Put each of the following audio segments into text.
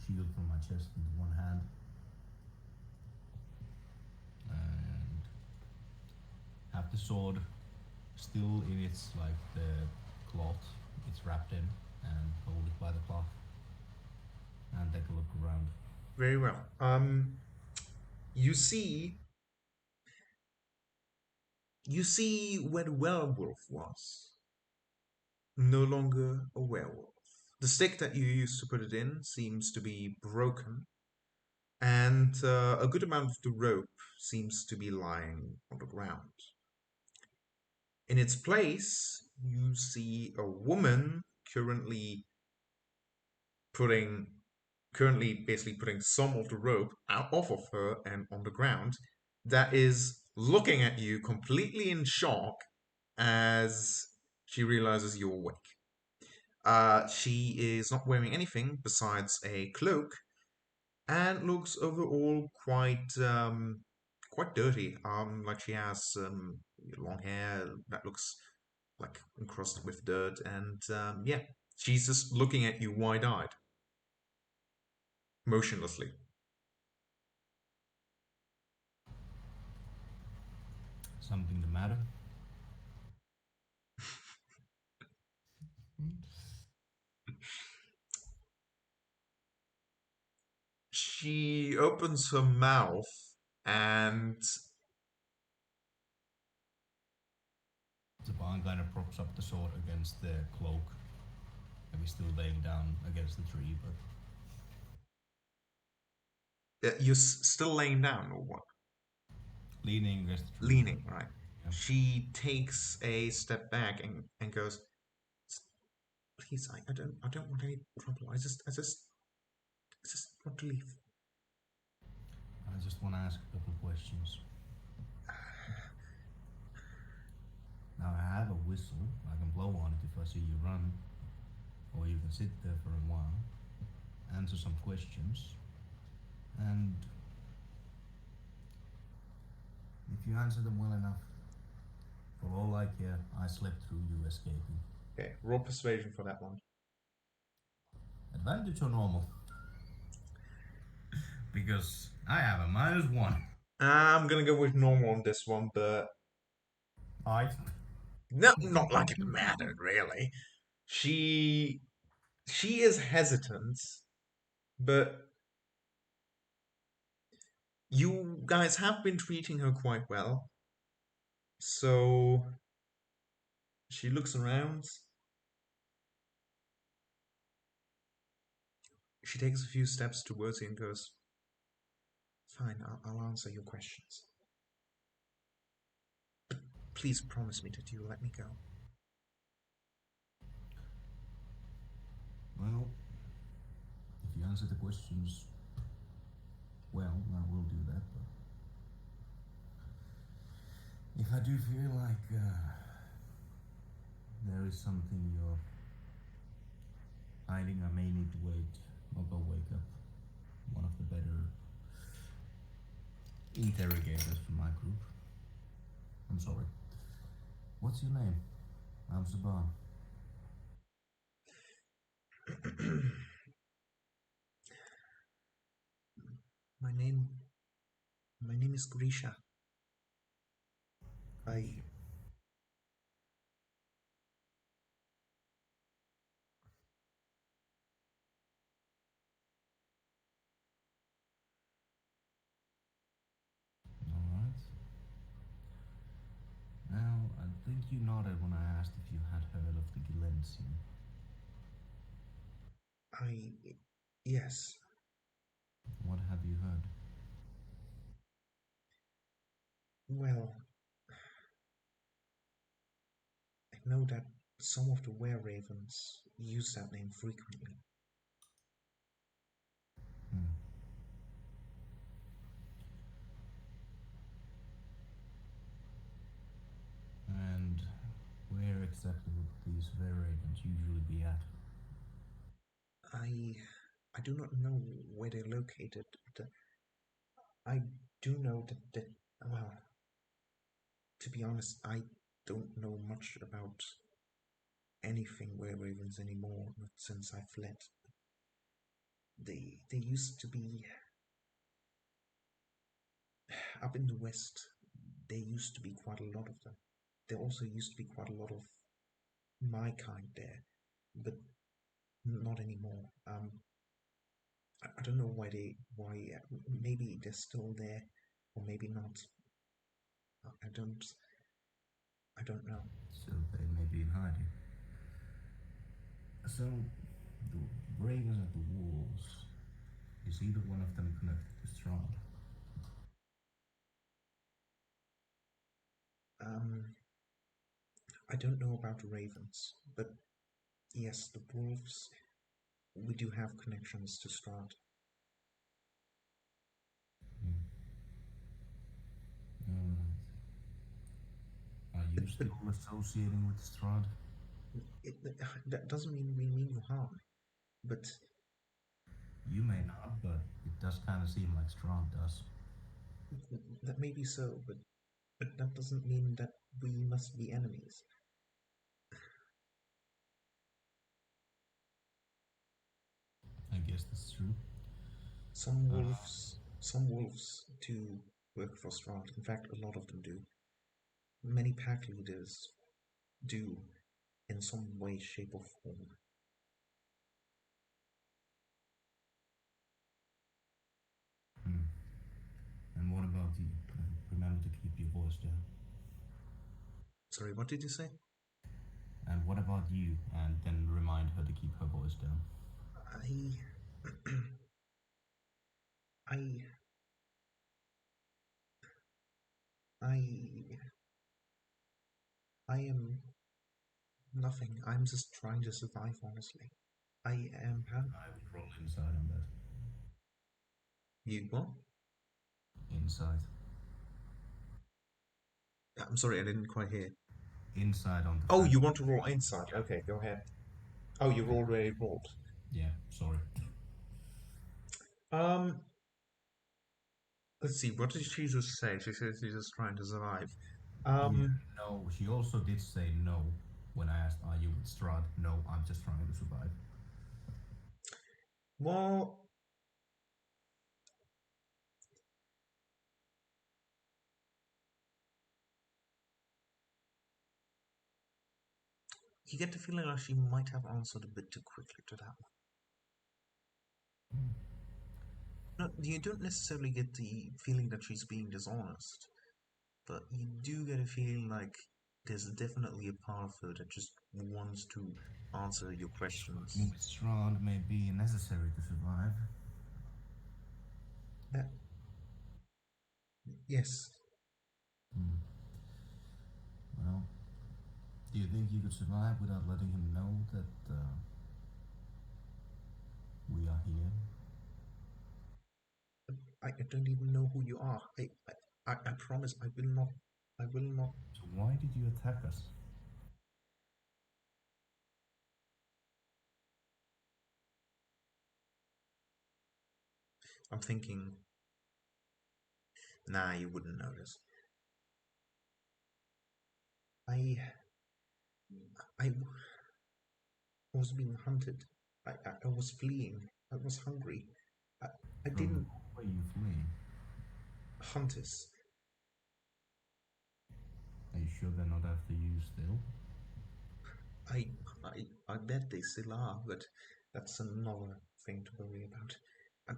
shield from my chest into one hand, and have the sword still in its like the cloth it's wrapped in, and hold it by the cloth and take a look around. Very well. You see, you see where the werewolf was. No longer a werewolf. The stick that you used to put it in seems to be broken, and a good amount of the rope seems to be lying on the ground. In its place, you see a woman putting currently basically putting some of the rope out off of her and on the ground that is looking at you completely in shock as she realizes you're awake. She is not wearing anything besides a cloak and looks overall quite dirty. Like she has long hair that looks like encrusted with dirt, and yeah, she's just looking at you wide-eyed, motionlessly. Something the matter? She opens her mouth and Zaban kind of props up the sword against the cloak. And he's still laying down against the tree, but you're still laying down or what? leaning against the tree. Leaning, right? Yeah. She takes a step back and goes, "Please, I don't want any trouble. I just want to leave." I just want to ask a couple of questions. Now I have a whistle. I can blow on it if I see you run, or you can sit there for a while, answer some questions, and if you answer them well enough, for all I care, I slept through you escaping. Okay, roll persuasion for that one. Advantage or normal? Because I have a -1. I'm gonna go with normal on this one, but I. no, not like it mattered really. She she is hesitant, but you guys have been treating her quite well. So she looks around. She takes a few steps towards you and goes, "Fine, I'll answer your questions. But please promise me that you'll let me go." Well, if you answer the questions well, I will do that. But if I do feel like there is something you're hiding, I may need to wait. I'll go wake up one of the better interrogators from my group. I'm sorry. What's your name? I'm Saban. my name my name is Grisha. I Alright. Now, I think you nodded when I asked if you had heard of the Gilensi. I yes. What have you heard? Well, I know that some of the were ravens use that name frequently. Hmm. And where exactly would these Ravens usually be at? I I do not know where they're located, but I do know that well, to be honest, I don't know much about anything were ravens anymore, not since I fled. The there used to be up in the west. There used to be quite a lot of them. There also used to be quite a lot of my kind there, but not anymore. I don't know why maybe they're still there, or maybe not. I don't. I don't know. So they may be in hiding. So the ravens and the wolves. Is either one of them connected to Strahd? Um, I don't know about the ravens, but yes, the wolves. We do have connections to Strahd. Alright. Are But, you but still associating with Strahd? that doesn't mean we mean you harm. But You may not, but it does kind of seem like Strahd does. that may be so. But that doesn't mean that we must be enemies. I guess that's true. Uh, Some wolves do work for Strahd. In fact, a lot of them do. Many pack leaders do in some way, shape, or form. hmm. And what about you? Remember to keep your voice down. Sorry, what did you say? And what about you? And then remind her to keep her voice down. I, I, I, I am nothing. I'm just trying to survive, honestly. I am. I would roll inside on that. You what? Inside. I'm sorry, I didn't quite hear. Inside on the Oh, fact. you want to roll inside? Yeah. Okay, go ahead. Oh, you already rolled. Yeah, sorry. Um, let's see. What did she just say? She said she's just trying to survive. Yeah, Um, no, she also did say no when I asked, are you with Strahd? No, I'm just trying to survive. well, you get the feeling like she might have answered a bit too quickly to that one. No, you don't necessarily get the feeling that she's being dishonest, but you do get a feeling like there's definitely a part of her that just wants to answer your I guess working questions. with Strahd may be necessary to survive. That, yes, Hmm. Well, do you think you could survive without letting him know that we are here? I don't even know who you are. I promise I will not. I will not. So why did you attack us? I'm thinking, nah, you wouldn't notice. I, I was being hunted. I was fleeing. I was hungry. I, I From didn't who are you fleeing? hunt us. Are you sure they're not after you still? I, I bet they still are, but that's another thing to worry about.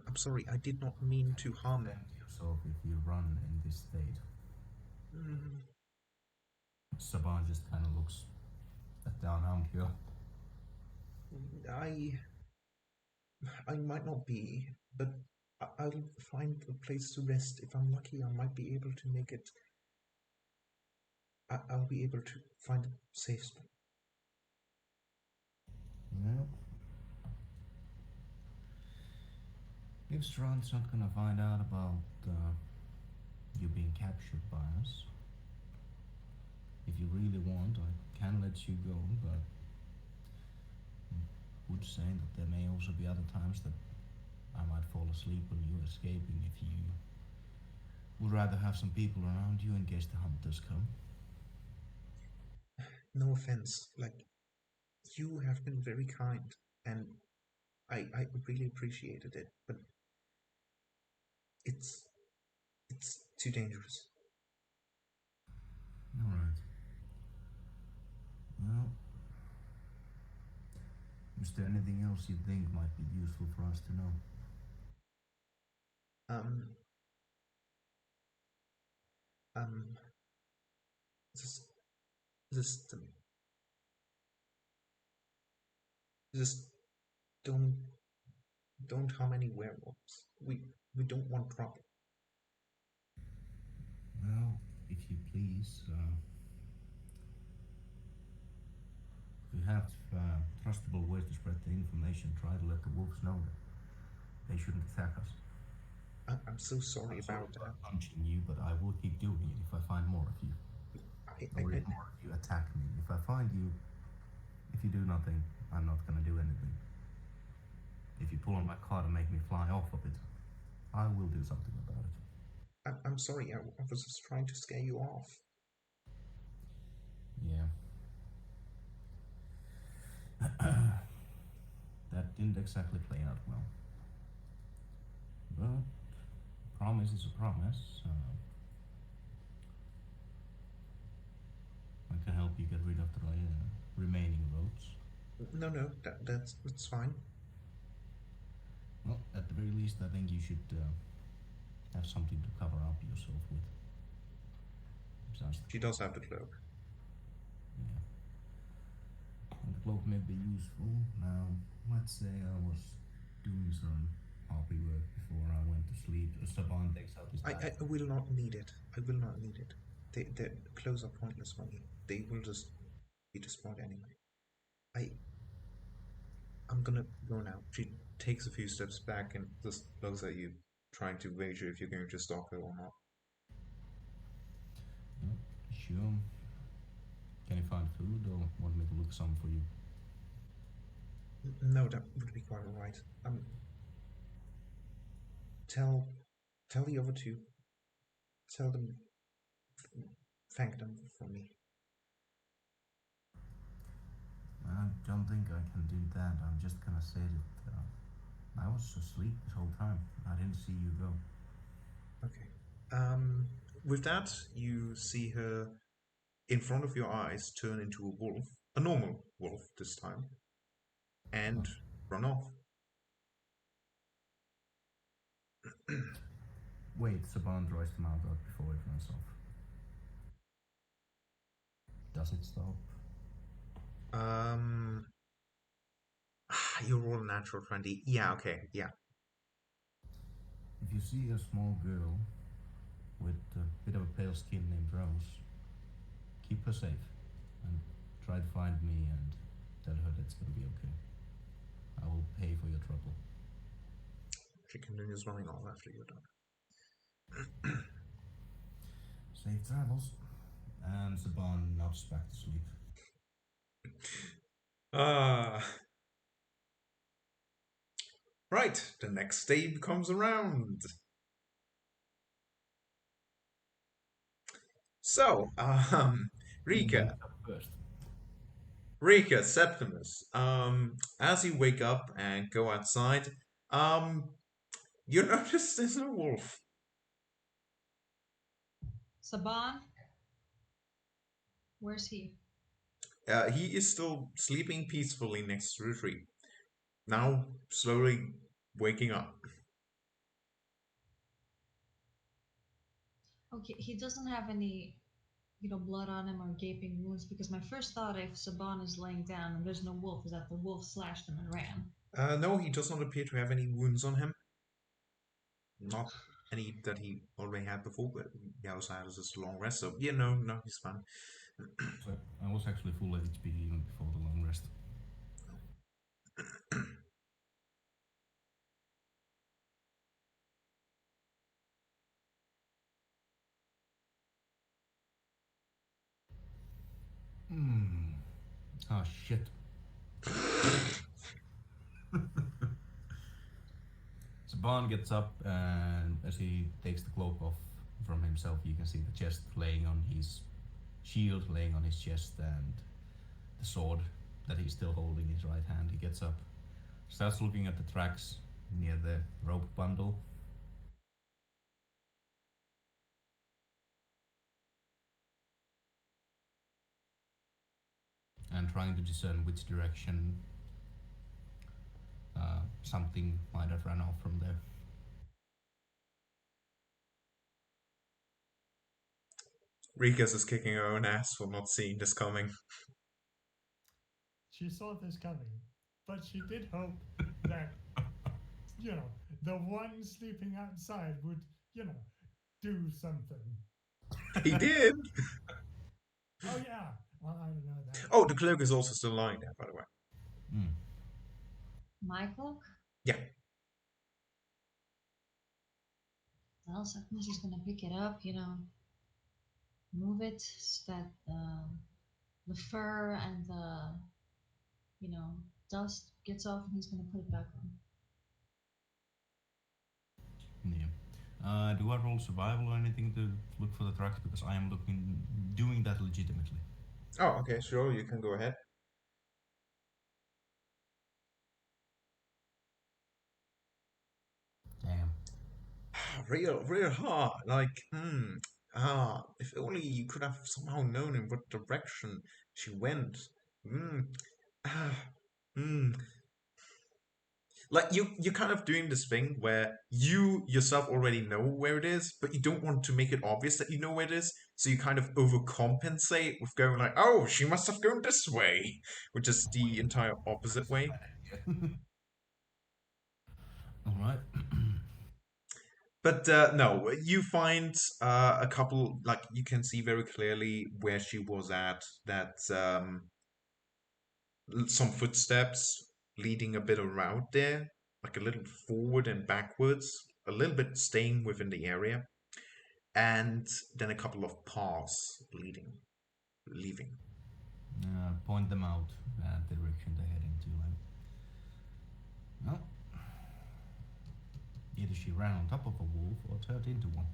I'm sorry. I did not mean Can to you harm. defend yourself if you run in this state? Mm, Saban just kind of looks down Amkyo. I, I might not be, but I'll find a place to rest. If I'm lucky, I might be able to make it. I'll be able to find a safe spot. Well, if Strahd's not gonna find out about you being captured by us, if you really want, I can let you go, but would say that there may also be other times that I might fall asleep when you're escaping if you would rather have some people around you in case the hunters come. No offense. Like, you have been very kind, and I really appreciated it, but it's it's too dangerous. Alright. Well, is there anything else you think might be useful for us to know? Um, um, just, just, um, just don't, don't harm any werewolves. We don't want trouble. Well, if you please, if you have trustable ways to spread the information, try to let the wolves know that they shouldn't attack us. I'm so sorry I'm sorry about about that. punching you, but I will keep doing it if I find more of you. Or if more of you attack me. If I find you, if you do nothing, I'm not gonna do anything. If you pull on my car to make me fly off of it, I will do something about it. I'm sorry. I was just trying to scare you off. Yeah. That didn't exactly play out well. But promise is a promise. I can help you get rid of the remaining roads. No, no, that's fine. Well, at the very least, I think you should have something to cover up yourself with. Besides the She cloak. does have the cloak. Yeah. And the cloak may be useful. Now, let's say I was doing some hobby work before I went to sleep. Saban takes out his I dagger. will not need it. I will not need it. The clothes are pointless for me. They will just be destroyed anyway. I I'm gonna go now. She takes a few steps back and just looks at you, trying to wager if you're going to stalk her or not. Yeah, sure. Can you find food or want me to look some for you? No, that would be quite alright. Tell tell the other two. Tell them, thank them for me. I don't think I can do that. I'm just gonna say that I was asleep this whole time. I didn't see you go. Okay. With that, you see her in front of your eyes turn into a wolf, a normal wolf this time, Oh, and run off. wait, Saban dries the mouth out before it runs off. Does it stop? Um, you roll a natural 20. Yeah, okay, yeah. If you see a small girl with a bit of a pale skin named Rose, keep her safe and try to find me and tell her that it's gonna be okay. I will pay for your trouble. She continues running off after you're done. Safe travels. And Saban nods back to sleep. Ah, right. The next day comes around. So, Who Rika, wakes up first? Rika, Septimus, as you wake up and go outside, um, you notice there's a wolf. Saban, where's he? He is still sleeping peacefully next to the tree, now slowly waking up. Okay, he doesn't have any, blood on him or gaping wounds because my first thought if Saban is laying down and there's no wolf is that the wolf slashed him and ran. No, he does not appear to have any wounds on him. Not any that he already had before, but he also has just a long rest, so yeah, no, he's fine. So I was actually full HP even before the long rest. Hmm. Ah, shit. Saban gets up, and as he takes the cloak off from himself, you can see the chest laying on his shield, laying on his chest, and the sword that he's still holding in his right hand. He gets up, Starts looking at the tracks near the rope bundle. And trying to discern which direction something might have run off from there. Rikas is kicking her own ass for not seeing this coming. She saw this coming, but she did hope that, the one sleeping outside would, do something. He did! Oh, yeah. Well, I don't know that. Oh, the cloak is also still lying there, by the way. Mm. My cloak? Yeah. Well, Sakmas is gonna pick it up, move it so that the fur and the, dust gets off, and he's gonna put it back on. Yeah. Do I roll survival or anything to look for the tracks? Because I am doing that legitimately. Oh, okay, sure, you can go ahead. Damn. Real hard. Like, if only you could have somehow known in what direction she went. Hmm. Ah. Hmm. Like you're kind of doing this thing where you yourself already know where it is, but you don't want to make it obvious that you know where it is, so you kind of overcompensate with going like, "Oh, she must have gone this way," which is the entire opposite way. All right. But no, you find a couple, like you can see very clearly where she was at. That some footsteps leading a bit around there, like a little forward and backwards, a little bit staying within the area, and then a couple of paths leaving. Point them out the direction they're heading to. Well, either she ran on top of a wolf or turned into one.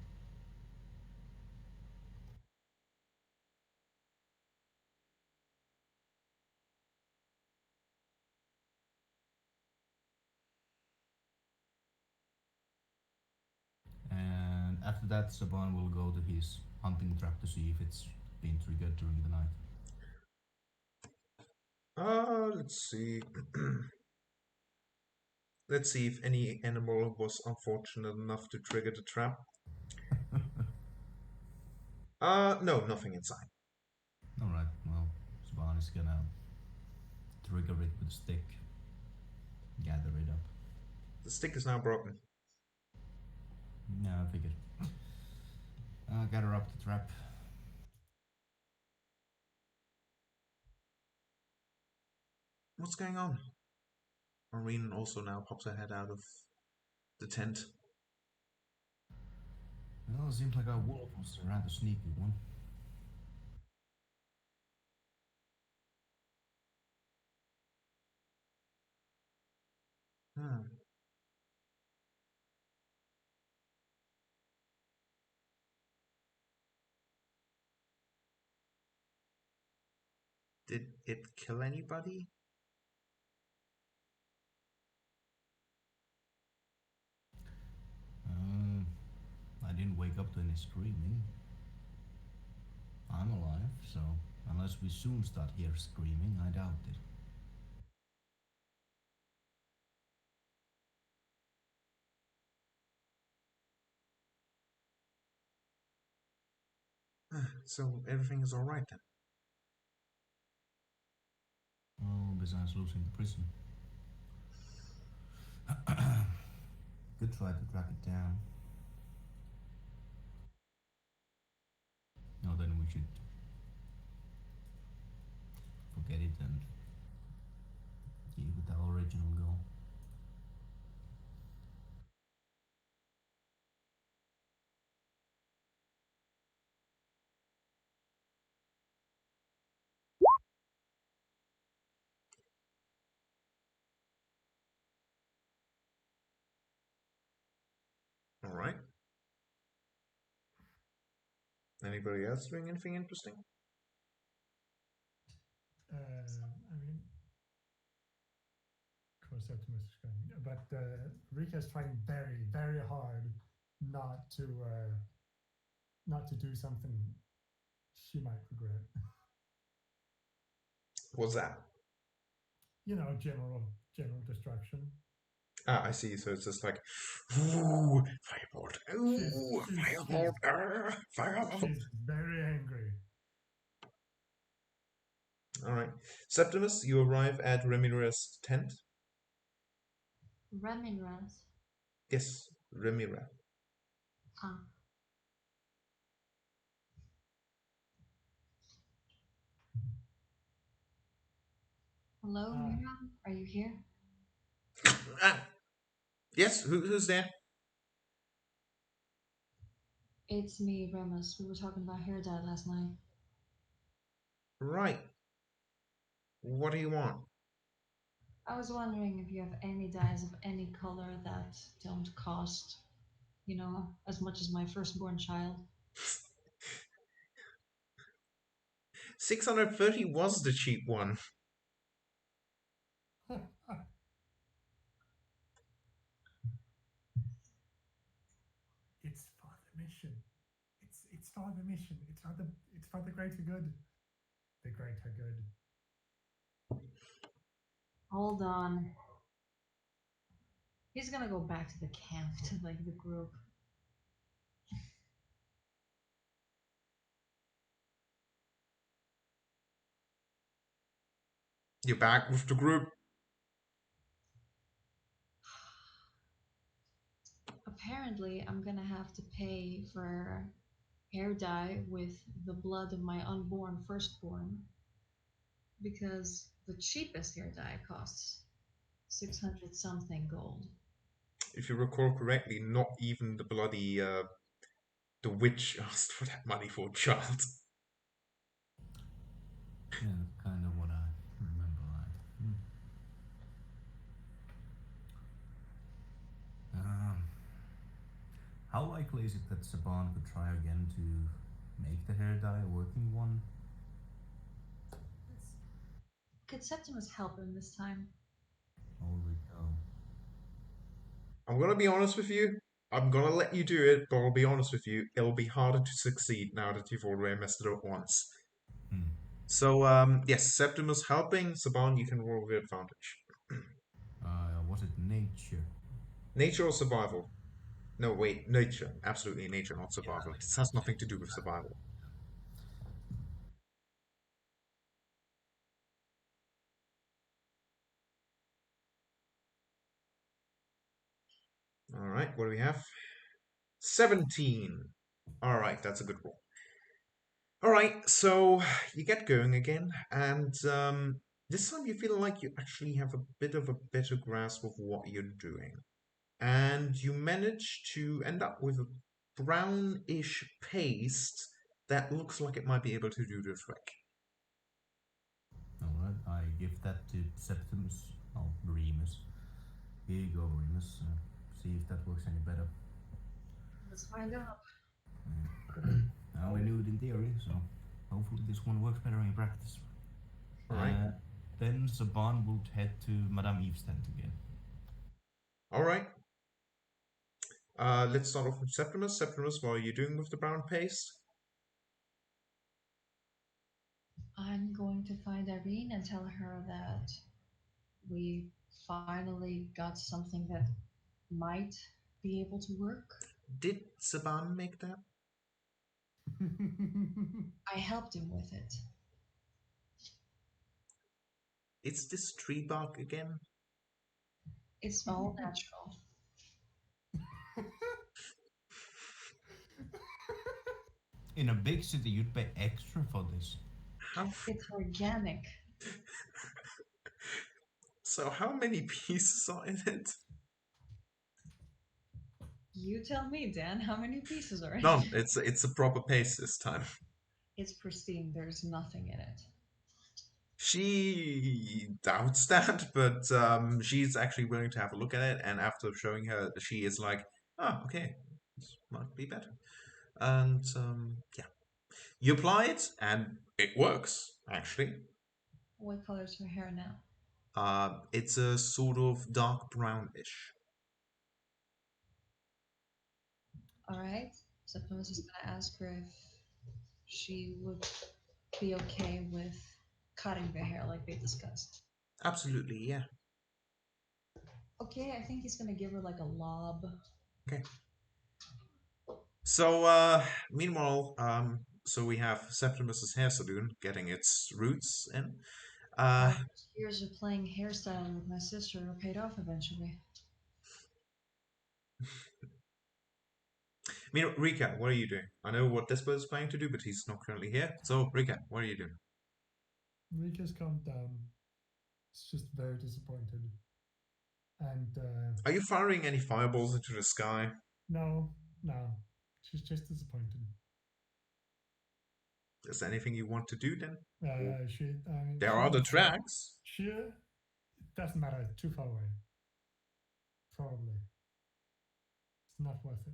And after that, Saban will go to his hunting trap to see if it's been triggered during the night. Let's see. Let's see if any animal was unfortunate enough to trigger the trap. No, nothing inside. Alright, well, Saban is gonna trigger it with a stick, gather it up. The stick is now broken. Yeah, I figured. Gather up the trap. What's going on? Maureen also now pops her head out of the tent. Well, it seems like our wolf was a rather sneaky one. Hmm. Did it kill anybody? I didn't wake up to any screaming. I'm alive, so unless we soon start hear screaming, I doubt it. So everything is alright then. Well, besides losing the prison. Could try to track it down. No, then we should forget it and keep with our original goal. Alright. Anybody else doing anything interesting? I mean, course, Septimus is going. But Rika's trying very, very hard not to do something she might regret. What's that? General destruction. Ah, I see. So it's just like, ooh, firebolt, ooh, firebolt, firebolt. She's very angry. All right, Septimus, you arrive at Ramirez's tent. Ramirez. Yes, Ramirez. Ah. Hello, Miriam? Are you here? Ah, yes. Who's there? It's me, Remus. We were talking about hair dye last night. Right. What do you want? I was wondering if you have any dyes of any color that don't cost, as much as my firstborn child. 630 was the cheap one. It's for the mission. It's for the mission. It's for the greater good. The greater good. Hold on. He's gonna go back to the camp, to the group. You're back with the group. Apparently, I'm gonna have to pay for hair dye with the blood of my unborn firstborn because the cheapest hair dye costs 600 something gold. If you recall correctly, not even the bloody the witch asked for that money for a child. Yeah, that's kind of what I remember. How likely is it that Saban could try again to make the hair dye a working one? Could Septimus help him this time? Oh, we go. I'm gonna be honest with you. I'm gonna let you do it, but I'll be honest with you. It'll be harder to succeed now that you've already messed it up once. So, yes, Septimus helping Saban, you can roll with advantage. Was it nature? Nature or survival? No, wait, nature. Absolutely nature, not survival. like This has nothing to do with survival. All right, what do we have? 17. All right, that's a good roll. All right, so you get going again, and this time you feel like you actually have a bit of a better grasp of what you're doing. And you manage to end up with a brownish paste that looks like it might be able to do the trick. Alright, I give that to Septimus. Oh, Remus. Here you go, Remus. See if that works any better. Let's find out. I only knew it in theory, so hopefully this one works better in practice. All right. Then Saban will head to Madame Eve's tent again. All right. Let's start off with Septimus. Septimus, what are you doing with the brown paste? I'm going to find Irene and tell her that we finally got something that might be able to work. Did Saban make that? I helped him with it. It's this tree bark again? It's all natural. In a big city, you'd pay extra for this. How? It's organic. So how many pieces are in it? You tell me, Dan, how many pieces are in None. it? It's a proper paste this time. It's pristine. There's nothing in it. She doubts that, but she's actually willing to have a look at it. And after showing her, she is like, "Oh, okay, this might be better." And yeah, you apply it, and it works actually. What color's her hair now? It's a sort of dark brownish. All right. Septimus is gonna ask her if she would be okay with cutting the hair like they discussed. Absolutely, yeah. Okay, I think he's gonna give her like a lob. Okay. So, meanwhile, so we have Septimus's hair saloon getting its roots in. All those years of playing hairstyle with my sister were paid off eventually. Rika, what are you doing? I know what Despo is planning to do, but he's not currently here. So, Rika, what are you doing? Rika's calmed down. It's just very disappointed. And Are you firing any fireballs into the sky? no, she's just disappointed. Is there anything you want to do then? There are the tracks. She, it doesn't matter. Too far away. Probably. It's not worth it.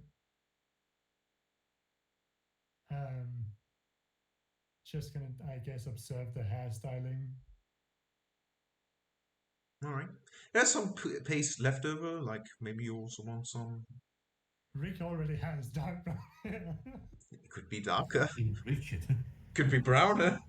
Just gonna, I guess, observe the hairstyling. All right. There's some paste left over. Like maybe you also want some. Rick already has dark brown hair. It could be darker. Richard. Could be browner.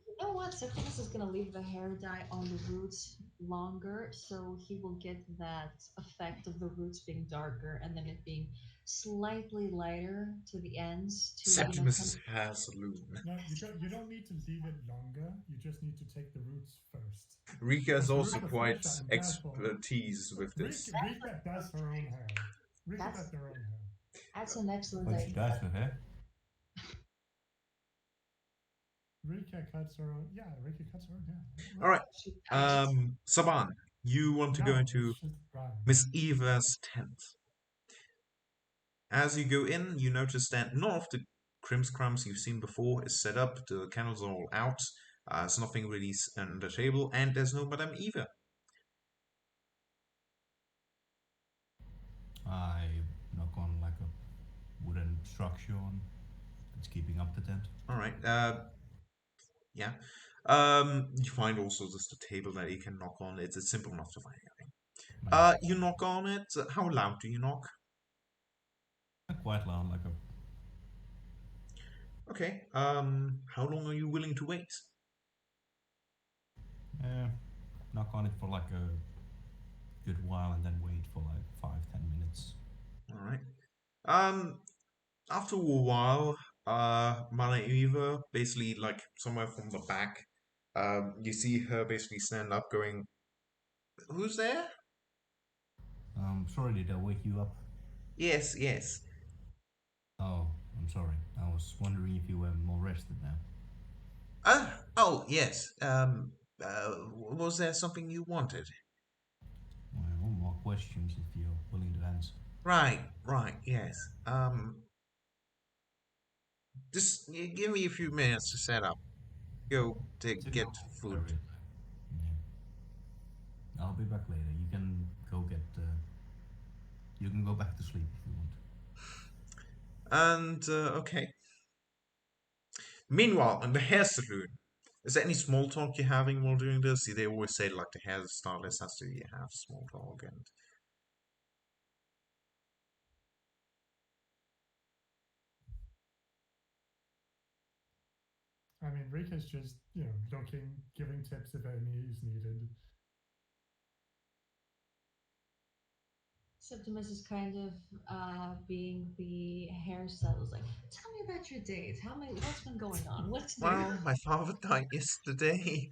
You know what? Septimus is gonna leave the hair dye on the roots longer, so he will get that effect of the roots being darker and then it being slightly lighter to the ends. To Septimus's hair saloon. No, you don't need to leave it longer. You just need to take the roots first. Rika is The also roots are quite fresher and therefore- expertise with this. Rika does her own hair. Rika That's- does her own hair. That's an excellent But she idea. does her hair. Rika cuts her own. Yeah, Rika cuts her own hair. All right. I just- Saban, you want to go into it's just brown. Miss Eva's tent. As you go in, you notice that none of the crimscrams you've seen before is set up. The candles are all out. There's nothing really on the table, and there's no Madame Eva. I knock on like a wooden structure on that's keeping up the tent. All right. Yeah. You find also just a table that you can knock on. It's simple enough to find anything. You knock on it. How loud do you knock? Quite loud, like a Okay. How long are you willing to wait? knock on it for like a good while and then wait for like 5-10 minutes. All right. After a while, Madame Eva basically like somewhere from the back, you see her basically stand up, going, "Who's there?" Sorry, did I wake you up? Yes, yes. Oh, I'm sorry. I was wondering if you were more rested now. Oh, yes. Was there something you wanted? Well, more questions if you're willing to answer. Right, yes. Just give me a few minutes to set up. Go to get food. Yeah. I'll be back later. You can go get. You can go back to sleep if you want. And, okay. Meanwhile, in the hair saloon, is there any small talk you're having while doing this? They always say, like, the hairstylist has to have small talk, and I mean, Rika's just, looking, giving tips if any is needed. Septimus is kind of being the hairstylist. Like, tell me about your day. Tell me what's been going on. What's new? well, my father died yesterday.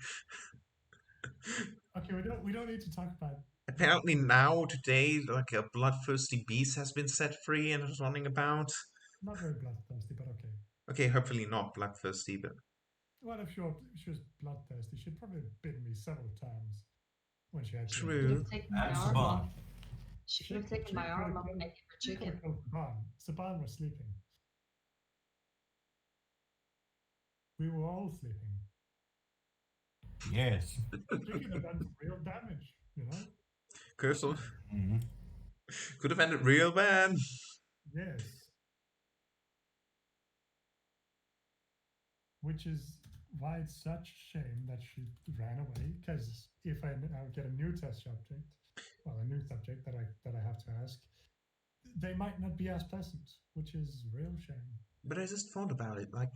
Okay, we don't need to talk about. Apparently now, today, like a bloodthirsty beast has been set free and is running about. Not very bloodthirsty, but okay. Okay, hopefully not bloodthirsty, but Well, if she was bloodthirsty, she'd probably have bitten me several times when she had. She true. could have taken my And arm Saban. off. She could have taken my arm off and made it for She could chicken. have killed Saban. Saban was sleeping. We were all sleeping. Yes. She could have done some real damage, Cursor Mm-hmm. could have ended real bad. Yes. Which is why it's such a shame that she ran away. Because if I now get a new test subject, well, a new subject that I have to ask, they might not be as pleasant, which is a real shame. But I just thought about it, like,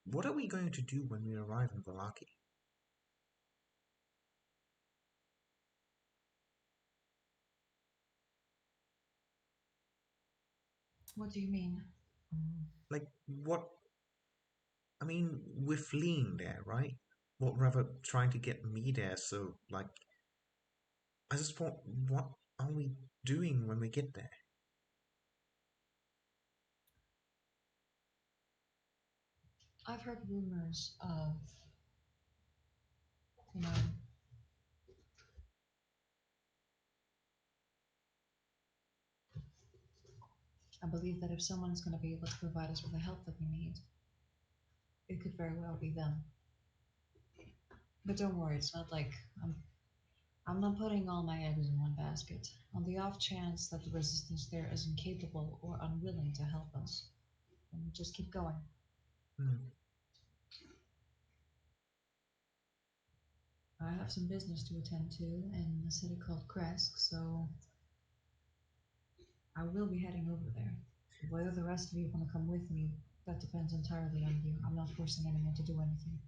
what are we going to do when we arrive in Valaki? What do you mean? Mm. Like, what? I mean, we're fleeing there, right? What, rather trying to get me there, so, like, I just thought, what are we doing when we get there? I've heard rumors of, you know, I believe that if someone is going to be able to provide us with the help that we need, it could very well be them. But don't worry, it's not like I'm not putting all my eggs in one basket. On the off chance that the resistance there is incapable or unwilling to help us, then we just keep going. Hmm. I have some business to attend to in a city called Kresk, so I will be heading over there. Whether the rest of you want to come with me, that depends entirely on you. I'm not forcing anyone to do anything.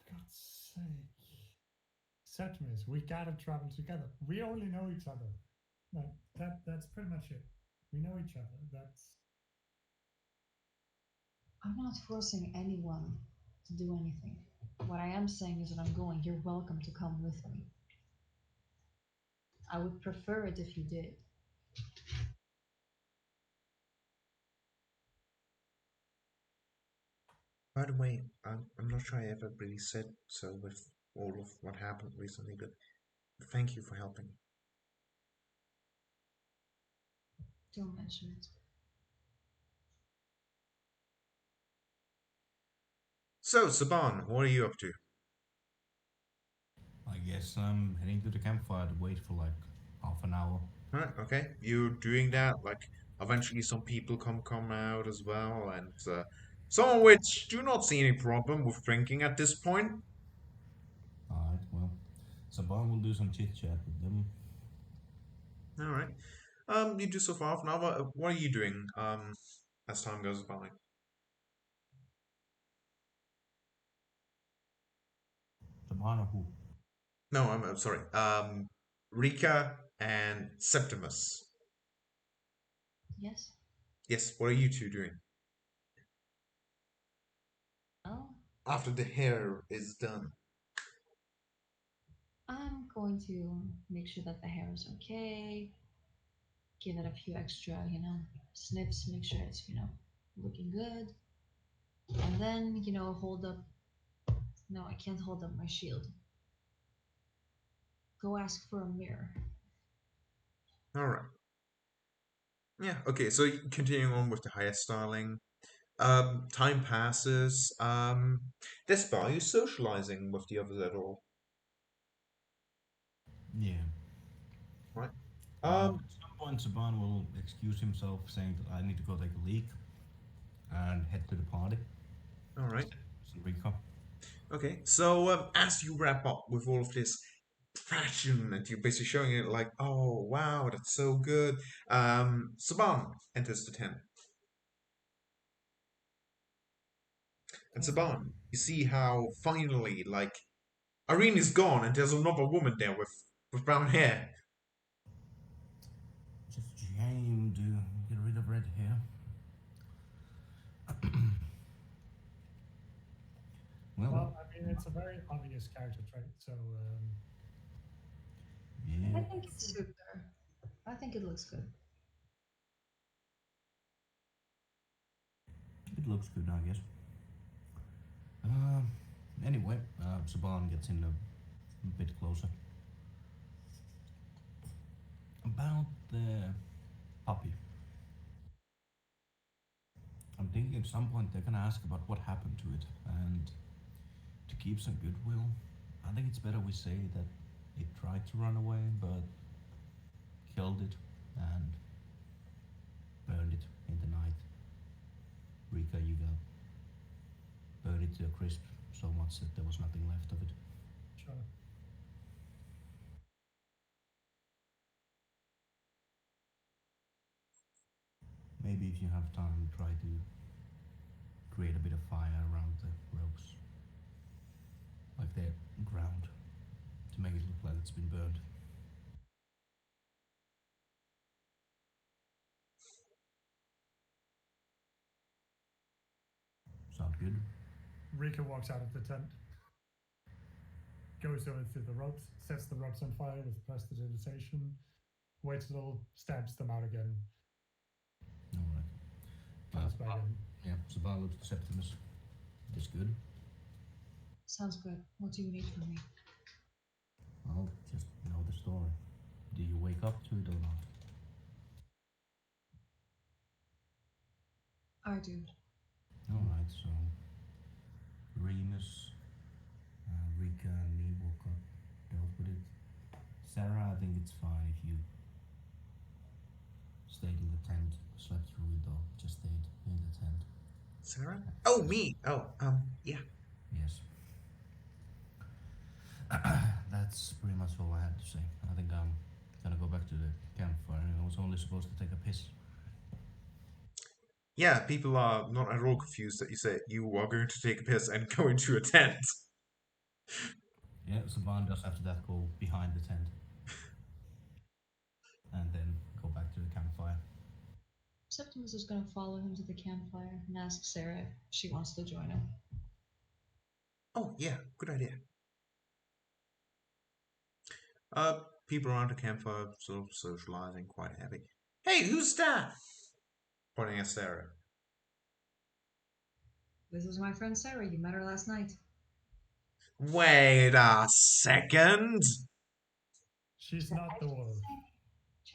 For God's sake. Septimus, we gotta travel together. We only know each other. Like that's pretty much it. We know each other. That's I'm not forcing anyone to do anything. What I am saying is that I'm going. You're welcome to come with me. I would prefer it if you did. By the way, I'm not sure I ever really said so with all of what happened recently, but thank you for helping. Don't mention it. So, Saban, what are you up to? I guess I'm heading to the campfire to wait for like half an hour. Right, okay. You're doing that. Like, eventually some people come out as well, and some of which do not see any problem with drinking at this point. Alright, well, Saban will do some chit chat with them. All right. You do so for half an hour. What are you doing? As time goes by. Saban or who? No, I'm sorry. Rika and Septimus. Yes? Yes. What are you two doing Oh, after the hair is done? I'm going to make sure that the hair is okay, give it a few extra, snips, make sure it's, looking good. And then, hold up. No, I can't hold up my shield. Go ask for a mirror. All right. Yeah. Okay. So continuing on with the hairstyling. Time passes. Despa, are you socializing with the others at all? Yeah. Right. At Um. some point, Saban will excuse himself, saying that I need to go take a leak and head to the party. All right. Rico. Okay. So as you wrap up with all of this passion and you're basically showing it like, oh wow, that's so good. Saban enters the tent, and okay. Saban, you see how finally like Irene is gone and there's another woman there with brown hair. Just a shame to get rid of red hair. Well, Well, I mean, it's a very obvious character trait. So I yeah, think it suits her. I think it looks good. it looks good, I guess. Um, anyway, Saban gets in a bit closer. About the puppy. I'm thinking at some point they're gonna ask about what happened to it, and to keep some goodwill, I think it's better we say that it tried to run away, but killed it and burned it in the night. Rika, you got burned it to a crisp, so much that there was nothing left of it. Sure. Maybe if you have time, try to create a bit of fire around the ropes, like the ground, to make it look like it's been burned. Sound good? Rika walks out of the tent, goes over to the ropes, sets the ropes on fire with prestidigitation, waits a little, stabs them out again, Alright. comes back in. Yeah, Sabah looks to Septimus. This good? Sounds good. What do you need from me? Well, just know the story. Do you wake up to it or not? I do. Alright, so Remus, Rika, and me woke up, dealt with it. Sarah, I think it's fine if you stayed in the tent, slept through it, or just stayed in the tent. Sarah? Oh, me. Oh, yeah. Yes. That's pretty much all I had to say. I think I'm gonna go back to the campfire. I was only supposed to take a piss. Yeah, people are not at all confused that you say you are going to take a piss and go into a tent. Yeah, Saban does after that go behind the tent. And then go back to the campfire. Septimus is going to follow him to the campfire and ask Sarah if she wants to join him. Oh, yeah, good idea. People around the campfire sort of socializing, quite happy. Hey, who's that? Pointing at Sarah. This is my friend Sarah. You met her last night. Wait a second. She's not the wolf.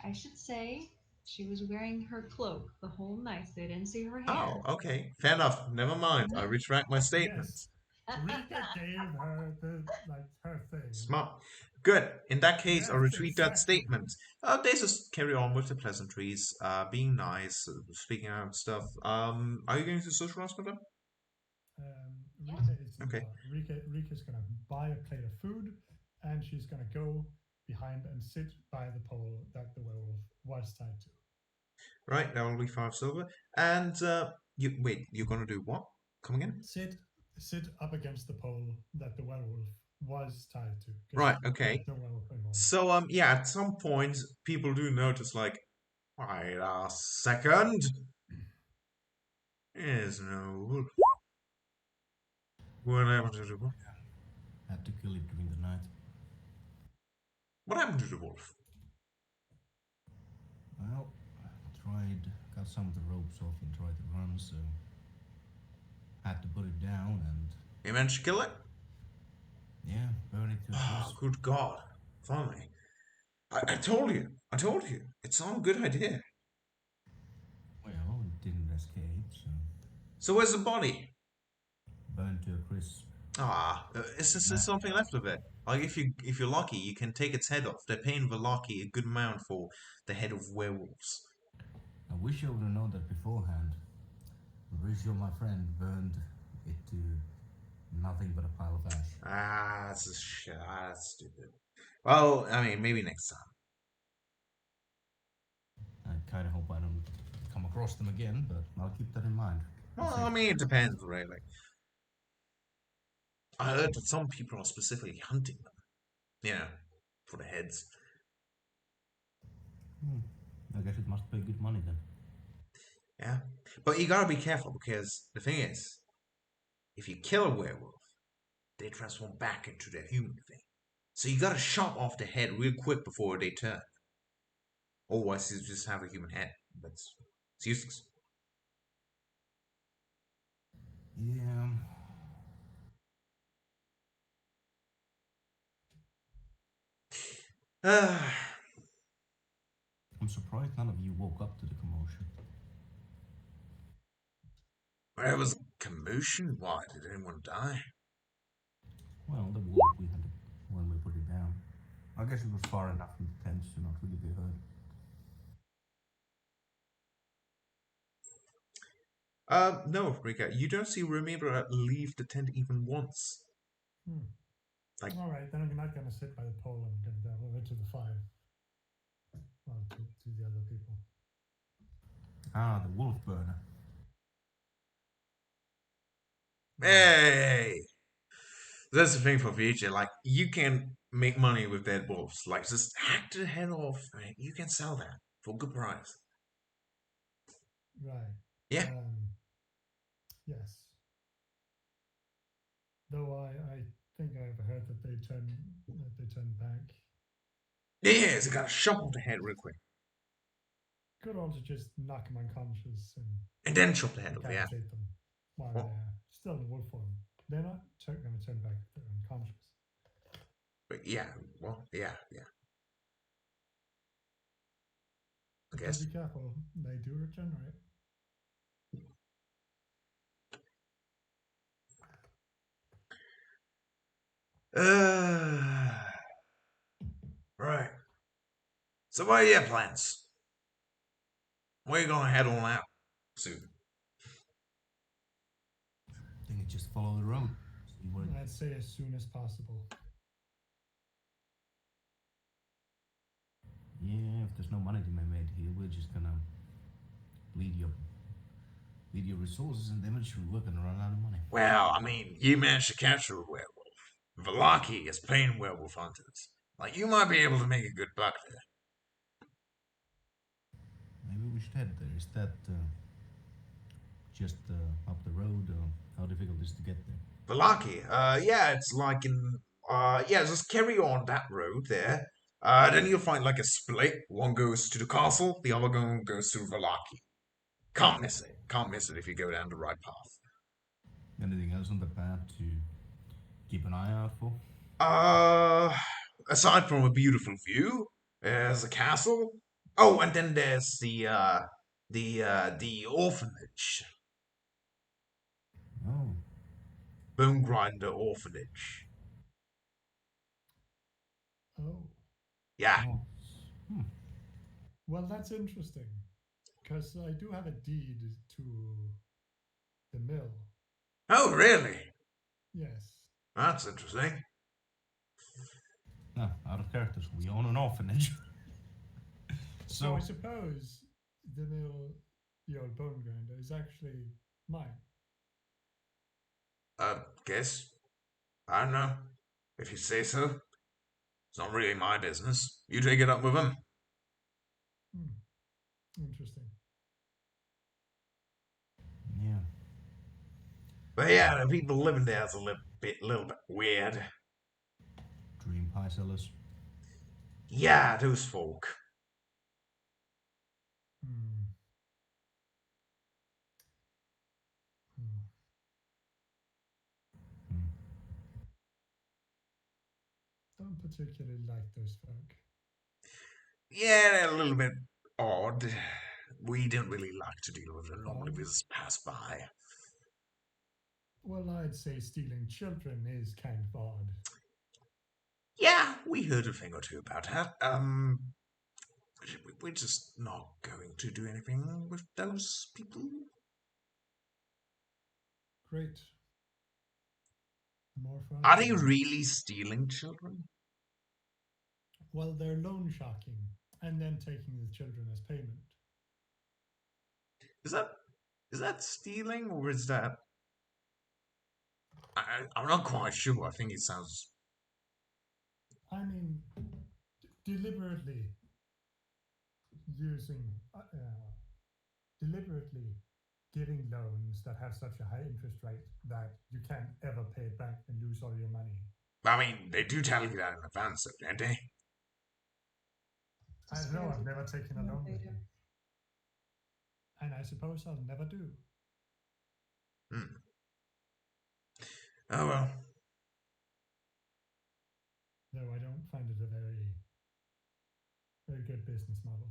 I should say she was wearing her cloak the whole night. They didn't see her hair. Oh, okay. Fair enough. Never mind. I retract my statement. Yes. Rika gave her her thing. Smart. Good. In that case, I'll Yes, retreat that exactly. statement. They just carry on with the pleasantries, being nice, speaking out stuff. Are you going to socialize with them? Rika is Okay. not. Rika's gonna buy a plate of food, and she's gonna go behind and sit by the pole that the werewolf was tied to. Right, that will be 5 silver. And you're gonna do what? Come again? Sit up against the pole that the werewolf was tied to. 'Cause Right, okay. there's no werewolf anymore. So yeah, at some point people do notice like, wait a second. There's no wolf. What happened to the wolf? Had to kill it during the night. What happened to the wolf? Well, got some of the ropes off and tried to run, so had to put it down and You managed to kill it? yeah, burn it to a Oh, crisp. good God. Finally. I told you. It's not a good idea. Well, it didn't escape, so So where's the body? burned to a crisp. Is there something left of it? Like if you're lucky, you can take its head off. They're paying Velaki a good amount for the head of werewolves. I wish I would have known that beforehand. Mauricio, my friend, burned it to nothing but a pile of ash. That's a shit. That's stupid. Well, I mean, maybe next time. I kind of hope I don't come across them again, but I'll keep that in mind. Well, I mean, it depends, really. I heard that some people are specifically hunting them. You know, for the heads. I guess it must pay good money then. Yeah. But you gotta be careful because the thing is, if you kill a werewolf, they transform back into their human thing. So you gotta chop off the head real quick before they turn. Otherwise, you just have a human head. It's useless. Yeah. I'm surprised none of you woke up to the commotion. There was a commotion? Why? Did anyone die? Well, the wolf we had when we put it down. I guess it was far enough from the tents to not really be heard. No, Rika, you don't see Remember leave the tent even once. Hmm. Like- All right, then I'm not going to sit by the pole. I'm going to go over to the five. Well, to the other people. Ah, the wolf burner. Hey! That's the thing for future. Like, you can make money with dead wolves. Like, just hack the head off, man. You can sell that for a good price. Right. Yeah. Yes. Though I think I've heard that they turn back. Yeah, so gotta chop off the head real quick. Could also just knock them unconscious And then chop the head off, yeah. decapitate them while Well- they're still in wolf form. They're not going to turn back if they're unconscious. But yeah, well, yeah. I But guess. be careful, they do regenerate. Right. So what are your plans? Where are you gonna head on out soon? I think it's just follow the road. See what it, I'd say as soon as possible. yeah, if there's no money to be made here, we're just gonna bleed your resources, and eventually we're gonna run out of money. Well, I mean, you managed to capture a werewolf. Velaki is paying werewolf hunters. Like, you might be able to make a good buck there. Maybe we should head there. Is that just up the road? How difficult is it to get there? Velaki, yeah, it's like in, yeah, just carry on that road there. Then you'll find like a split. One goes to the castle, the other one goes to Velaki. Can't miss it. Can't miss it if you go down the right path. Anything else on the path to keep an eye out for? Aside from a beautiful view, there's a castle. Oh, and then there's the orphanage, Oh, Bone Grinder Orphanage. Oh, Yeah. oh. Hmm. well, that's interesting. Because I do have a deed to the mill. Oh, really? Yes. That's interesting. No, out of characters. We own an orphanage. So I So, suppose the mill, the old bone grinder, is actually mine. Guess. I don't know. If you say so. It's not really my business. You take it up with him. Hmm. Interesting. yeah. But yeah, the people living there is a little bit weird. Dream pie sellers. Yeah, those folk. Hmm. Hmm. Hmm. Don't particularly like those folk. Yeah, they're a little bit odd. We don't really like to deal with them. Normally we Odd? just pass by. Well, I'd say stealing children is kind of odd. Yeah, we heard a thing or two about that. We're just not going to do anything with those people. Great. More for us. Are to they do. really stealing children? Well, they're loan sharking and then taking the children as payment. Is that stealing or is that? I'm not quite sure. I think it sounds. I mean, deliberately using, deliberately giving loans that have such a high interest rate that you can't ever pay it back and lose all your money. I mean, they do tell you that in advance, though, don't they? I don't know, I've never taken a loan Later. before. And I suppose I'll never do. Hmm. Oh well. Though I don't find it a very good business model.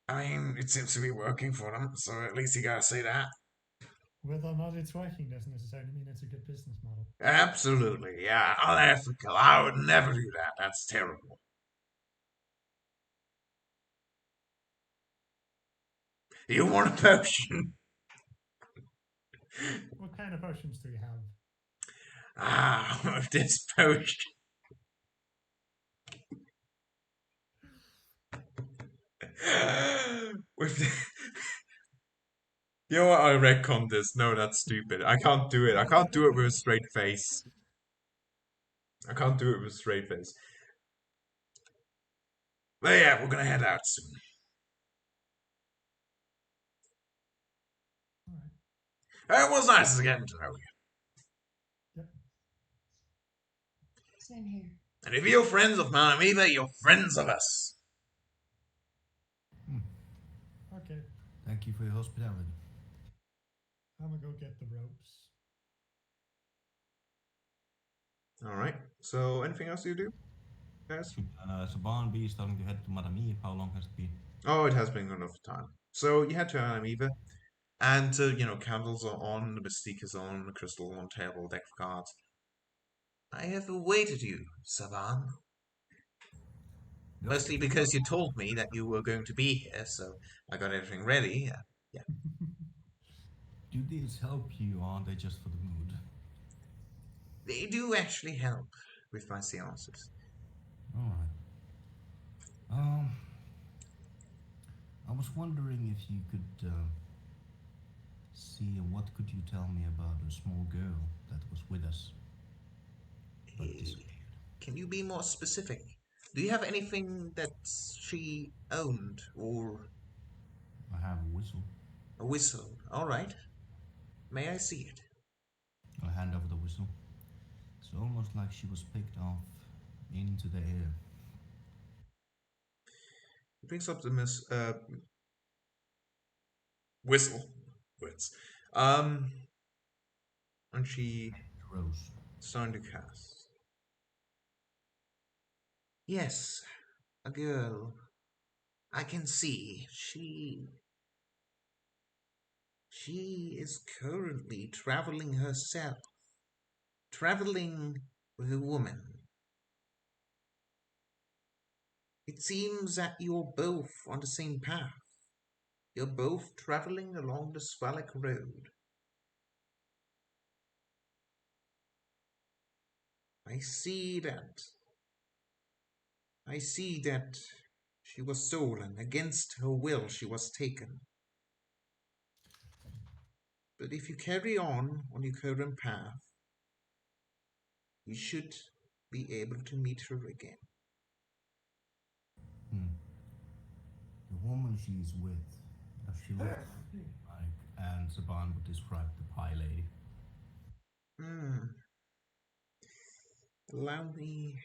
I mean, it seems to be working for them, so at least you gotta say that. Whether or not it's working doesn't necessarily mean it's a good business model. Absolutely, yeah. Unethical. I would never do that. That's terrible. You want a potion? What kind of potions do you have? Ah, this potion. With the... You know what? I retcon this. No, that's stupid. I can't do it. I can't do it with a straight face. I can't do it with a straight face. But yeah, we're gonna head out soon. All right. It was nice getting to know you. Yep. Same here. And if you're friends of Mount Amoeba, you're friends of us. Okay. Thank you for your hospitality. I'm gonna go get the ropes. Alright, so anything else you do, guys? Saban B is starting to head to Madame Eve. How long has it been? Oh, it has been enough time. So you head to Amoeba, and candles are on, the mystique is on, the crystal on table, deck of cards. I have awaited you, Saban. Mostly because you told me that you were going to be here, so I got everything ready. Yeah. Do these help you, or are they just for the mood? They do actually help with my seances. Alright. I was wondering if you could see what could you tell me about a small girl that was with us but disappeared. Can you be more specific? Do you have anything that she owned or I have a whistle. a whistle? All right. May I see it? I hand over the whistle. It's almost like she was picked off into the air. He picks up the whistle. Words. And she Rose. starting to cast. Yes, a girl. I can see. She is currently traveling herself. Traveling with a woman. It seems that you're both on the same path. You're both traveling along the Svalak Road. I see that. I see that she was stolen. Against her will, she was taken. But if you carry on your current path, you should be able to meet her again. The woman she's with, does she look like, and Saban would describe the pie lady. Allow me.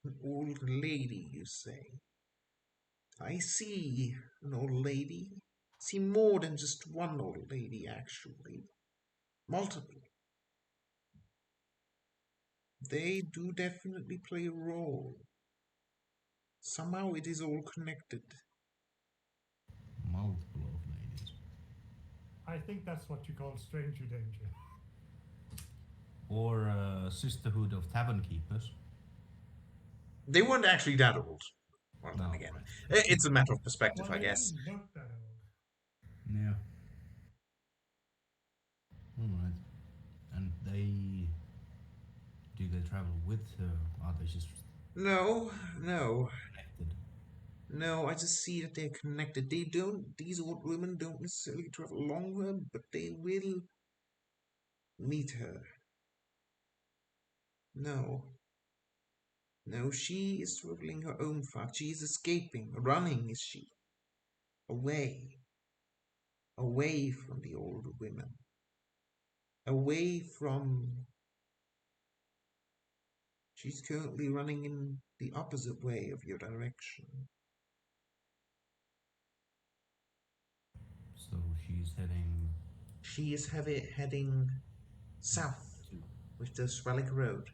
An old lady, you say? I see an old lady. See more than just one old lady, actually. Multiple. They do definitely play a role. Somehow it is all connected. Multiple old ladies. I think that's what you call stranger danger. Or a sisterhood of tavern keepers. They weren't actually that old. Well, No, then again, right. it's a matter of perspective, Well, I they guess. didn't look that old. Yeah. Alright. And do they travel with her? Are they just No. connected? No, I just see that they're connected. These old women don't necessarily travel along her, but they will meet her. No. No, she is traveling her own path. She is escaping. Running is she. Away. Away from the older women. Away from... She's currently running in the opposite way of your direction. So she's heading She is heading south to with the Swellick Road.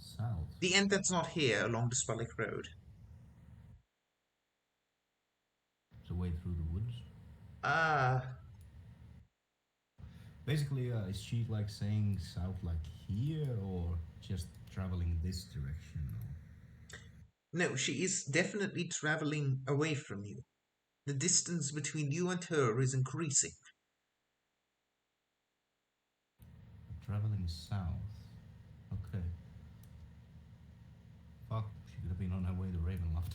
south. The end that's not here along the Swellick Road. The way through the woods. Ah, Basically, is she like saying south like here, or just traveling this direction? Or? No, she is definitely traveling away from you. The distance between you and her is increasing. Traveling south. Okay. Fuck, she could have been on her way to Ravenloft.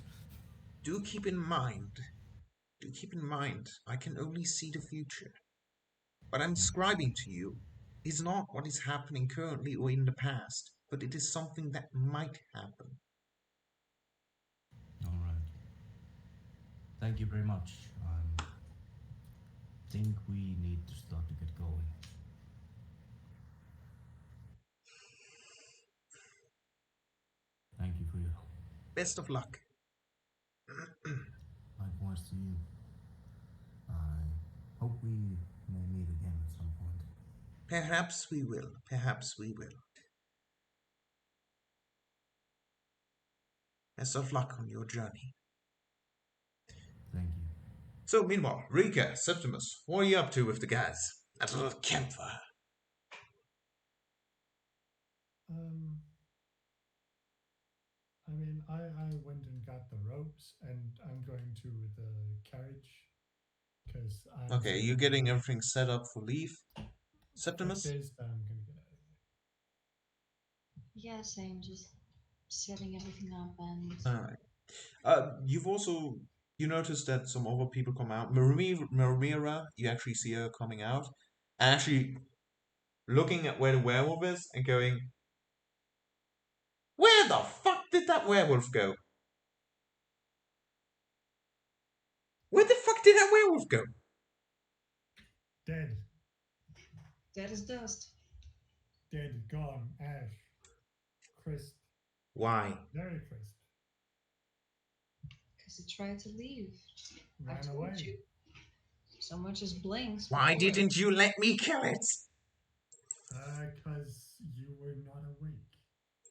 Do keep in mind, I can only see the future. What I'm describing to you is not what is happening currently or in the past, but it is something that might happen. Alright. Thank you very much. I think we need to start to get going. Thank you for your help. Best of luck. Likewise to you. I hope we may meet again at some point. Perhaps we will. Perhaps we will. Best of luck on your journey. Thank you. So, meanwhile, Rika, Septimus, what are you up to with the guys? At a little campfire. I mean, I went and got the ropes, and I'm going to the carriage because I'm Okay, you're getting everything set up for leave. Septimus? I'm gonna get out of Yeah, same. Just setting everything up and. Alright. You notice that some other people come out. Marimira, you actually see her coming out. And actually looking at where the werewolf is and going, where the fuck did that werewolf go? Where the fuck did that werewolf go? Dead, Dead as dust. dead, gone, ash, crisp, Why? very crisp. Because he tried to leave. I Ran told away. you. So much as blinks. Why before. didn't you let me kill it? Because you were not awake.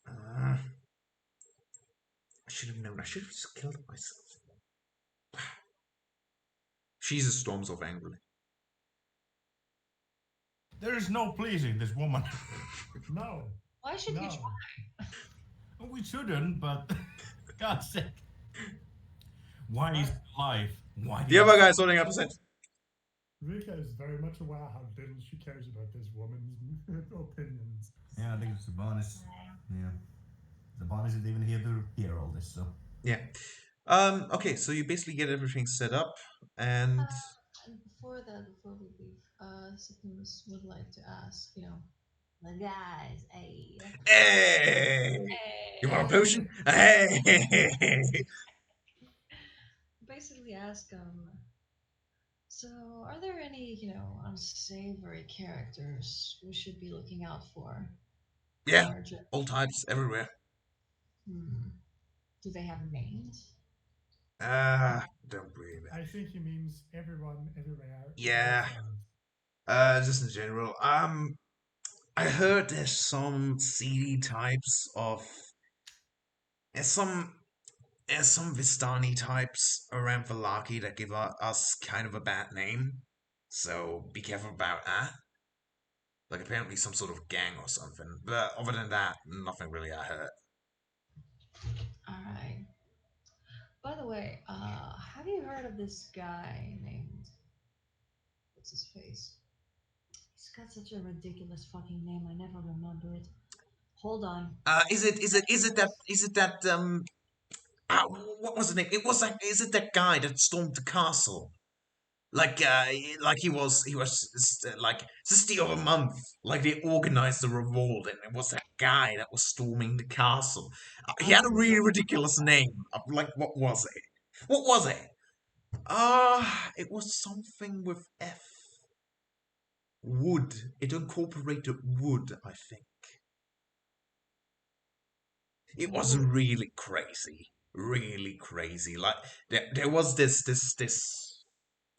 I should have known. I should have just killed myself. She's storms off angrily. There is no pleasing this woman. No. Why should you No. try? We shouldn't, but God's sake. Why is it alive? Why The other guy's holding up his head. Rika is very much aware how little she cares about this woman's opinions. Yeah, I think it's Sabonis. Yeah. Sabonis isn't even here to hear all this, so. Yeah. Okay, so you basically get everything set up, and And before we leave, Septimus would like to ask, the guys, hey. hey, you want a potion? Hey, Basically ask so are there any, unsavory characters we should be looking out for? yeah, Or just, all types everywhere. do they have names? Don't breathe. I think he means everyone, everywhere. Yeah. Just in general. I heard there's some seedy types of. There's some Vistani types around Valaki that give us kind of a bad name. So be careful about that. Like apparently some sort of gang or something. But other than that, nothing really I heard. Alright. By the way, have you heard of this guy named what's his face? He's got such a ridiculous fucking name, I never remember it. Hold on. Is it that what was the name? It was like, is it that guy that stormed the castle? Like like just the other month, like they organized a revolt, and it was that guy that was storming the castle. He had a really ridiculous name. Like, what was it? What was it? It was something with F. Wood. It incorporated wood, I think. It was really crazy. Really crazy. Like there was this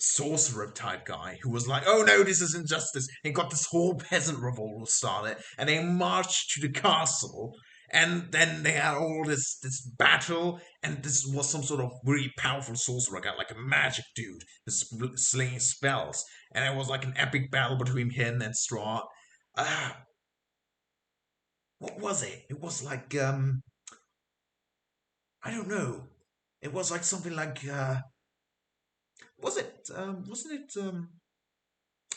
sorcerer type guy who was like, oh no, this is injustice, and got this whole peasant revolt started, and they marched to the castle, and then they had all this battle, and this was some sort of really powerful sorcerer guy, like a magic dude, slinging spells, and it was like an epic battle between him and Strahd. What was it? It was like I don't know. It was like something like was it wasn't it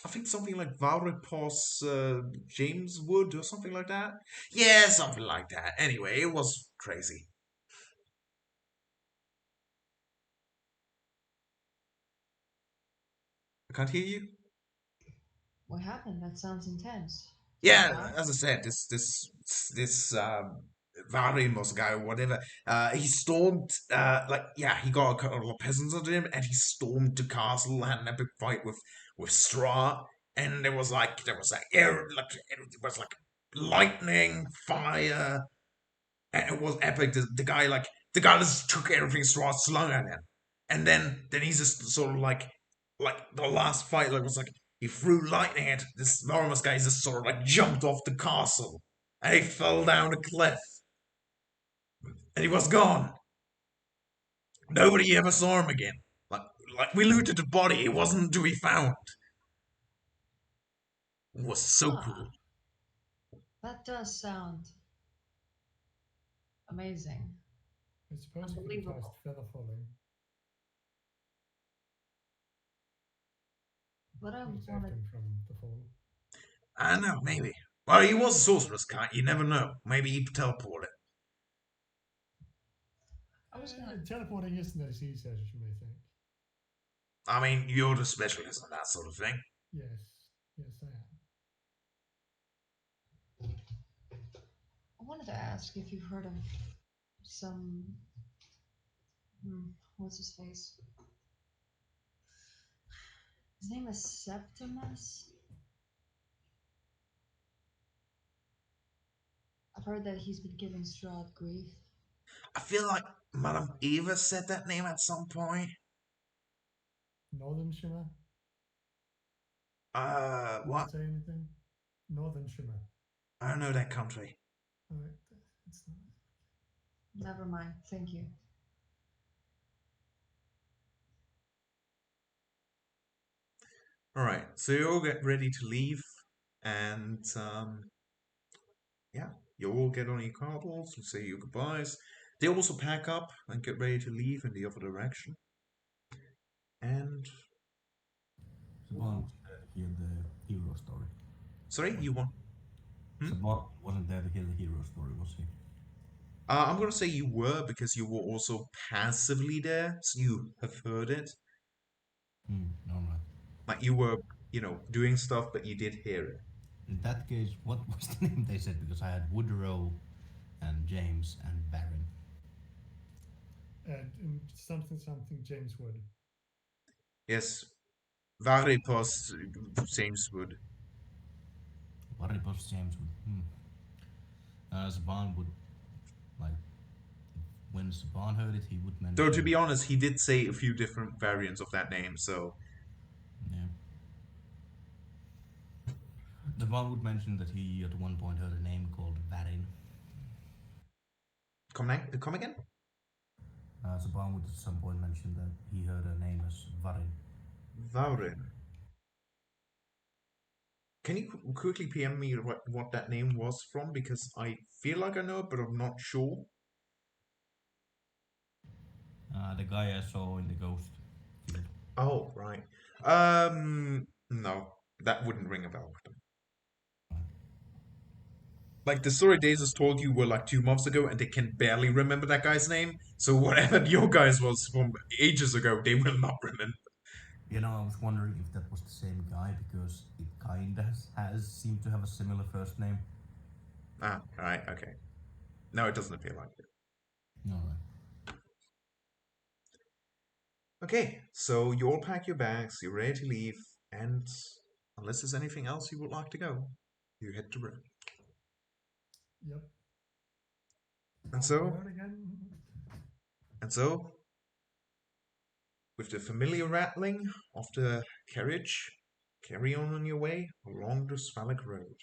I think something like Valripos James Wood or something like that. Yeah, something like that. Anyway, it was crazy. I can't hear you. What happened? That sounds intense. Did he Yeah, die? as I said, this Varimos guy or whatever, he stormed like yeah, he got a couple of peasants under him and he stormed the castle, had an epic fight with Stra, and there was like air like it was like lightning, fire, and it was epic. The guy just took everything Stra slung at him. And then he's just sort of like the last fight like was like he threw lightning at this Lorimus guy. Just sort of like jumped off the castle and he fell down a cliff and he was gone. Nobody ever saw him again. Like like we looted the body. It wasn't to be found. It was so Huh. cool. That does sound amazing. I suppose you could have cast Unbelievable. feather falling. But I Would have saved wanted. him from the fall. I know, maybe. Well, he was a sorcerer's kind. You never know. Maybe he teleported. I was gonna. Teleporting isn't as easy as you may think. I mean, you're the specialist on that sort of thing. Yes, yes, I am. I wanted to ask if you've heard of some. What's his face? His name is Septimus. I've heard that he's been giving Strahd grief. I feel like Madame Eva said that name at some point. Northern Shimmer? What? Not say anything? Northern Shimmer. I don't know that country. Alright, it's not. Never mind. Thank you. All right, so you all get ready to leave, and yeah, you all get on your cartels and say your goodbyes. They also pack up and get ready to leave in the other direction. And Saban was there to hear the hero story. sorry, you want? Saban wasn't there to hear the hero story, was he? I'm gonna say you were because you were also passively there, so you have heard it. Alright. Like you were, doing stuff, but you did hear it. In that case, what was the name they said? Because I had Woodrow and James and Baron. And something James Wood. Yes, Varipos James Wood. Varipos James would. Saban would, like, when Saban heard it, he would mention. Though to be honest, he did say a few different variants of that name, so Yeah. Saban would mention that he at one point heard a name called Varin. come again? Saban would at some point mention that he heard a name as Varin. Vaurin. Can you quickly PM me what that name was from? Because I feel like I know it, but I'm not sure. The guy I saw in the ghost field. Oh, right. No, that wouldn't ring a bell with them. Like the story Dazers told you were like 2 months ago, and they can barely remember that guy's name. So whatever your guys was from ages ago, they will not remember. You know, I was wondering if that was the same guy because it kinda has seemed to have a similar first name. Ah, right, okay. No, it doesn't appear like it. Alright. Okay, so you all pack your bags, you're ready to leave, and unless there's anything else you would like to go, you head to road. Yep. And so, Road again. and so, with the familiar rattling of the carriage, carry on your way along the Svalak Road.